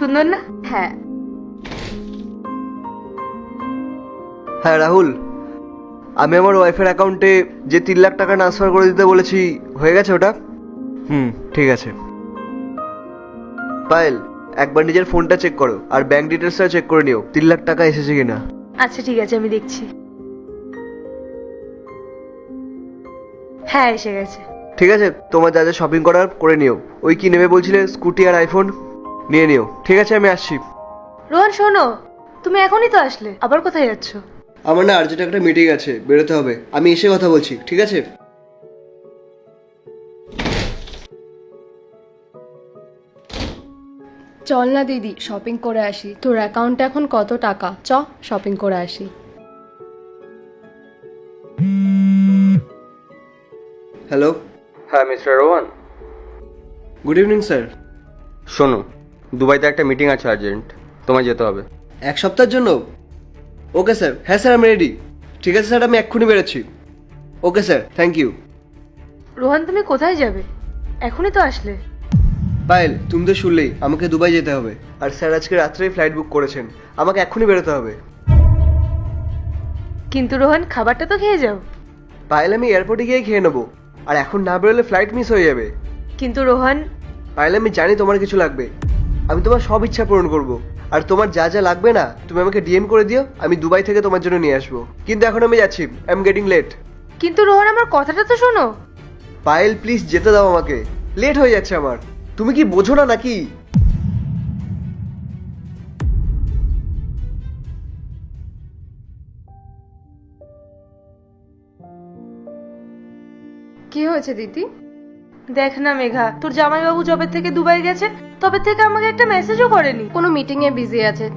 সুন্দর না? হ্যাঁ। হ্যাঁ রাহুল, আমি আমার ওয়াইফের অ্যাকাউন্টে যে 3 লাখ টাকা ট্রান্সফার করে দিতে বলেছি হয়ে গেছে ওটা? ঠিক আছে। পায়েল, একবার নিজের ফোনটা চেক করো আর ব্যাংক ডিটেলসটা চেক করে নিও 3 লাখ টাকা এসেছে কিনা। আচ্ছা ঠিক আছে, আমি দেখছি। হ্যাঁ, এসে গেছে। ঠিক আছে, তোমার যা যা শপিং করার করে নিও। ওই কি নেবে বলছিলে, স্কুটি আর আইফোন? নিয়ে নিও। ঠিক আছে, আমি আসছি। রোহন শোনো, তুমি এখনই তো আসলে, আবার কোথায় যাচ্ছ? আমার না আর্জেন্ট একটা মিটিং আছে, বেরোতে হবে। আমি এসে কথা বলছি, ঠিক আছে? চল না দিদি, শপিং করে আসি। তোর অ্যাকাউন্টে এখন কত টাকা? চ শপিং করে আসি। হ্যালো। হ্যাঁ mister Rohan, good evening sir. শোনো, দুবাইতে একটা মিটিং আছে আর্জেন্ট, তোমায় যেতে হবে। 1 সপ্তাহের জন্য? Okay sir. হ্যাঁ স্যার, আমি রেডি। ঠিক আছে স্যার, আমি এক্ষুনি বেরোচ্ছি। Okay sir, thank you. Rohan তুমি কোথায় যাবে? এখনই তো আসলে। পায়েল, তুমি তো শুনলেই আমাকে দুবাই যেতে হবে। আর স্যার আজকে রাত্রেই ফ্লাইট বুক করেছেন, আমাকে এক্ষুনি বেরোতে হবে। কিন্তু রোহন, খাবারটা তো খেয়ে যাও। পায়েল, আমি এয়ারপোর্টে গিয়ে খেয়ে নেবো। আর এখন না বেরোলে ফ্লাইট মিস হয়ে যাবে। কিন্তু রোহন। পায়েল, আমি জানি তোমার কিছু লাগবে। আমি তোমার সব ইচ্ছা পূরণ করব। আর তোমার যা যা লাগবে না, তুমি আমাকে ডিএম করে দিও, আমি দুবাই থেকে তোমার জন্য নিয়ে আসবো। কিন্তু এখন আমি যাচ্ছি, আই এম গেটিং লেট। কিন্তু রোহন, আমার কথাটা তো শোনো। পায়েল প্লিজ, যেতে দাও আমাকে, লেট হয়ে যাচ্ছে আমার। তুমি কি বোঝো না নাকি? কি হয়েছে দিদি? দেখ না মেঘা, তোর জামাইবাবু যবে থেকে দুবাই গেছে তবে থেকে আমাকে একটা মেসেজও করেনি। কোনো মিটিং এ বিজি আছে।